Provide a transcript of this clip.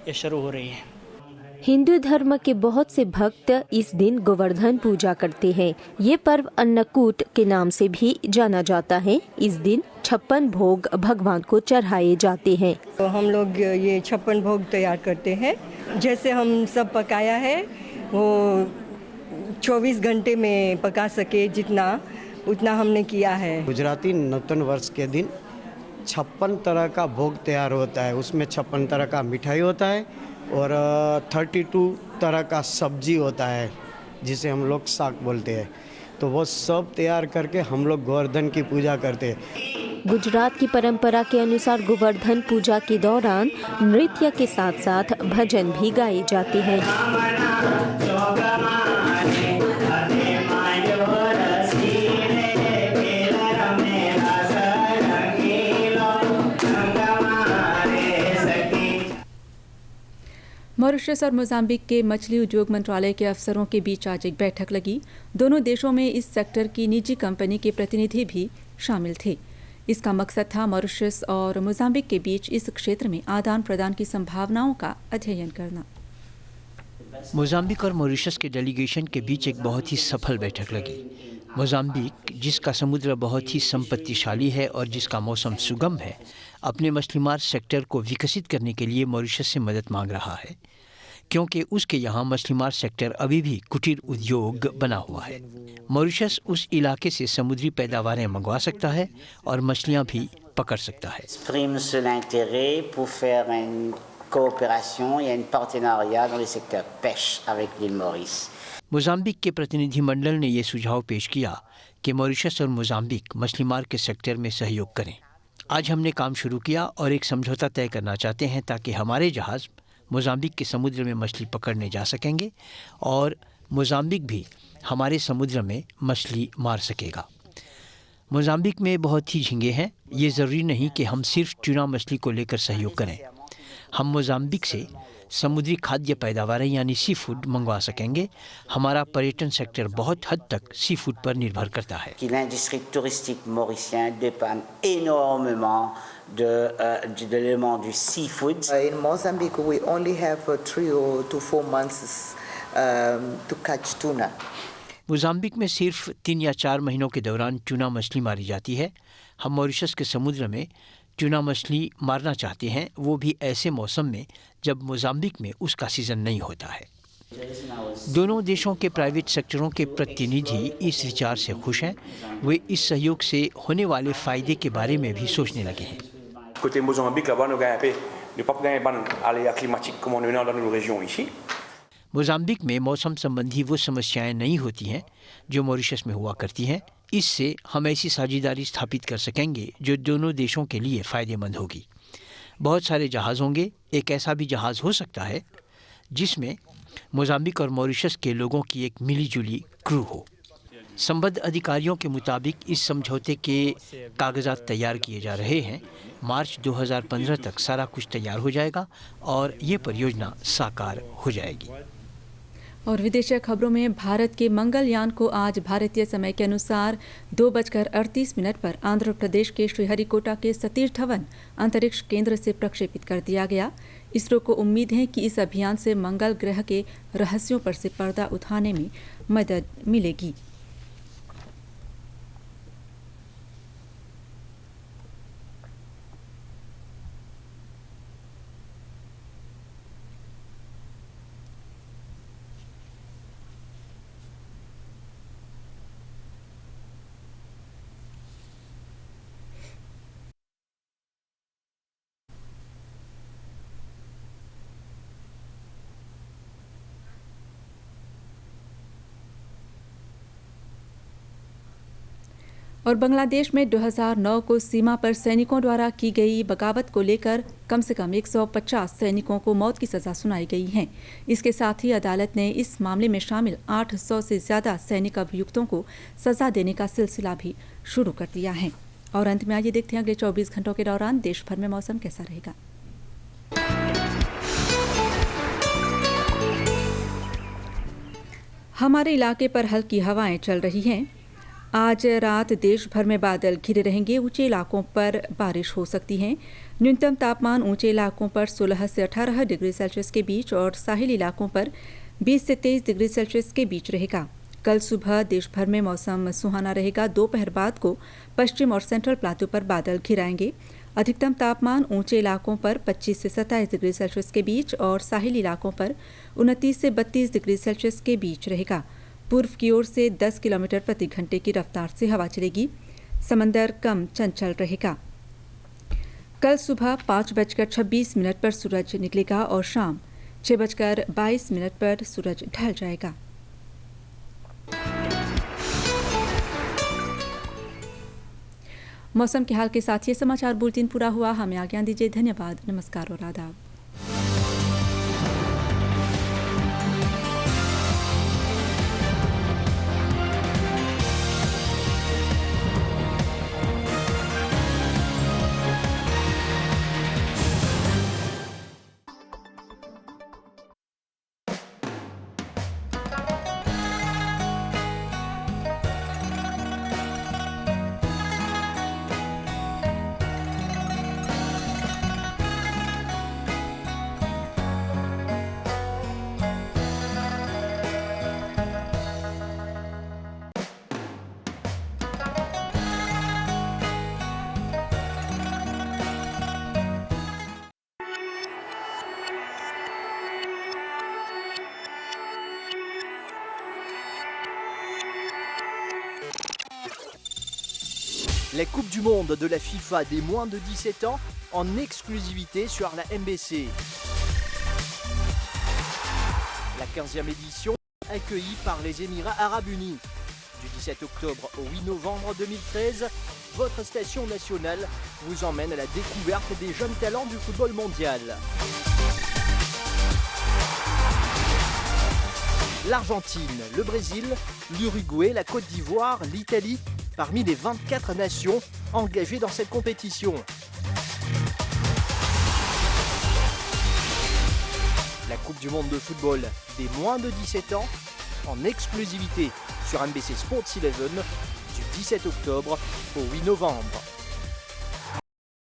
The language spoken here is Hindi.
ये शुरू हो रही है। हिंदू धर्म के बहुत से भक्त इस दिन गोवर्धन पूजा करते हैं। ये पर्व अन्नकूट के नाम से भी जाना जाता है। इस दिन 56 भोग भगवान को चढ़ाए जाते हैं। तो हम लोग ये 56 भोग तैयार करते हैं। जैसे हम सब पकाया है वो 24 घंटे में पका सके जितना उतना हमने किया है। गुजराती नूतन वर्ष के दिन 56 तरह का भोग तैयार होता है। उसमें 56 तरह का मिठाई होता है और 32 तरह का सब्जी होता है जिसे हम लोग साग बोलते हैं। तो वो सब तैयार करके हम लोग गोवर्धन की पूजा करते हैं। गुजरात की परंपरा के अनुसार गोवर्धन पूजा के दौरान नृत्य के साथ साथ भजन भी गाए जाते हैं। मॉरिशस और मोजाम्बिक के मछली उद्योग मंत्रालय के अफसरों के बीच आज एक बैठक लगी। दोनों देशों में इस सेक्टर की निजी कंपनी के प्रतिनिधि भी शामिल थे। इसका मकसद था मॉरिशस और मोजाम्बिक के बीच इस क्षेत्र में आदान प्रदान की संभावनाओं का अध्ययन करना। मोजाम्बिक और मॉरिशस के डेलीगेशन के बीच एक बहुत ही सफल बैठक लगी। मोजाम्बिक, जिसका समुद्र बहुत ही संपत्तिशाली है और जिसका मौसम सुगम है, अपने मछलीमार सेक्टर को विकसित करने के लिए मॉरिशस से मदद मांग रहा है, क्योंकि उसके यहाँ मछलीमार सेक्टर अभी भी कुटीर उद्योग बना हुआ है। मॉरिशस उस इलाके से समुद्री पैदावारें मंगवा सकता है और मछलियाँ भी पकड़ सकता है। मोजाम्बिक के प्रतिनिधिमंडल ने यह सुझाव पेश किया कि मॉरिशस और मोजाम्बिक मछलीमार के सेक्टर में सहयोग करें। आज हमने काम शुरू किया और एक समझौता तय करना चाहते हैं ताकि हमारे जहाज़ मोजाम्बिक के समुद्र में मछली पकड़ने जा सकेंगे और मोजाम्बिक भी हमारे समुद्र में मछली मार सकेगा। मोजाम्बिक में बहुत ही झींगे हैं। ये ज़रूरी नहीं कि हम सिर्फ ट्यूना मछली को लेकर सहयोग करें। हम मोजाम्बिक से समुद्री खाद्य पैदावारें यानी सी फूड मंगवा सकेंगे। हमारा पर्यटन सेक्टर बहुत हद तक सी फूड पर निर्भर करता है। L'industrie touristique mauricienne dépend énormément de l'élément du seafood. In Mozambique, we only have 3 to 4 months to catch tuna. Mozambique में सिर्फ 3 या 4 महीनों के दौरान ट्यूना मछली मारी जाती है। हम मॉरिशस के समुद्र में ट्यूना मछली मारना चाहते हैं, वो भी ऐसे मौसम में जब मोजाम्बिक में उसका सीज़न नहीं होता है। दोनों देशों के प्राइवेट सेक्टरों के प्रतिनिधि इस विचार से खुश हैं। वे इस सहयोग से होने वाले फ़ायदे के बारे में भी सोचने लगे हैं। Côté Mozambique, là-bas, nous gagnons pas aléas climatiques comme on a dans nos régions ici. Mozambique में मौसम संबंधी वो समस्याएं नहीं होती हैं जो मॉरिशस में हुआ करती हैं। इससे हम ऐसी साझेदारी स्थापित कर सकेंगे जो दोनों देशों के लिए फ़ायदेमंद होगी। बहुत सारे जहाज़ होंगे। एक ऐसा भी जहाज़ हो सकता है जिसमें मोजाम्बिक और मॉरिशस के लोगों की एक मिलीजुली क्रू हो। संबद्ध अधिकारियों के मुताबिक इस समझौते के कागजात तैयार किए जा रहे हैं। मार्च 2015 तक सारा कुछ तैयार हो जाएगा और ये परियोजना साकार हो जाएगी। और विदेशी खबरों में भारत के मंगलयान को आज भारतीय समय के अनुसार 2:38 पर आंध्र प्रदेश के श्रीहरिकोटा के सतीश धवन अंतरिक्ष केंद्र से प्रक्षेपित कर दिया गया। इसरो को उम्मीद है कि इस अभियान से मंगल ग्रह के रहस्यों पर से पर्दा उठाने में मदद मिलेगी। और बांग्लादेश में 2009 को सीमा पर सैनिकों द्वारा की गई बगावत को लेकर कम से कम 150 सैनिकों को मौत की सज़ा सुनाई गई है। इसके साथ ही अदालत ने इस मामले में शामिल 800 से ज़्यादा सैनिक अभियुक्तों को सज़ा देने का सिलसिला भी शुरू कर दिया है। और अंत में आइए देखते हैं अगले 24 घंटों के दौरान देश भर में मौसम कैसा रहेगा। हमारे इलाके पर हल्की हवाएं चल रही हैं। आज रात देश भर में बादल घिरे रहेंगे। ऊंचे इलाकों पर बारिश हो सकती है। न्यूनतम तापमान ऊंचे इलाकों पर 16 से 18 डिग्री सेल्सियस के बीच और साहिल इलाकों पर 20 से 23 डिग्री सेल्सियस के बीच रहेगा। कल सुबह देश भर में मौसम सुहाना रहेगा। दोपहर बाद को पश्चिम और सेंट्रल प्लाटू पर बादल घिराएंगे। अधिकतम तापमान ऊंचे इलाकों पर 25 से 27 डिग्री सेल्सियस के बीच और साहिल इलाकों पर 29 से 32 डिग्री सेल्सियस के बीच रहेगा। पूर्व की ओर से 10 किलोमीटर प्रति घंटे की रफ्तार से हवा चलेगी। समंदर कम चंचल रहेगा। कल सुबह 5:26 पर सूरज निकलेगा और शाम 6:22 पर सूरज ढल जाएगा। मौसम के हाल के साथ ये समाचार बुलेटिन पूरा हुआ। हमें आज्ञा दीजिए। धन्यवाद, नमस्कार और आदाब। Les Coupes du Monde de la FIFA des moins de 17 ans en exclusivité sur la MBC. La 15e édition accueillie par les Émirats Arabes Unis. Du 17 octobre au 8 novembre 2013, votre station nationale vous emmène à la découverte des jeunes talents du football mondial. L'Argentine, le Brésil, l'Uruguay, la Côte d'Ivoire, l'Italie, parmi les 24 nations engagées dans cette compétition. La Coupe du Monde de football des moins de 17 ans en exclusivité sur MBC Sports 11 du 17 octobre au 8 novembre.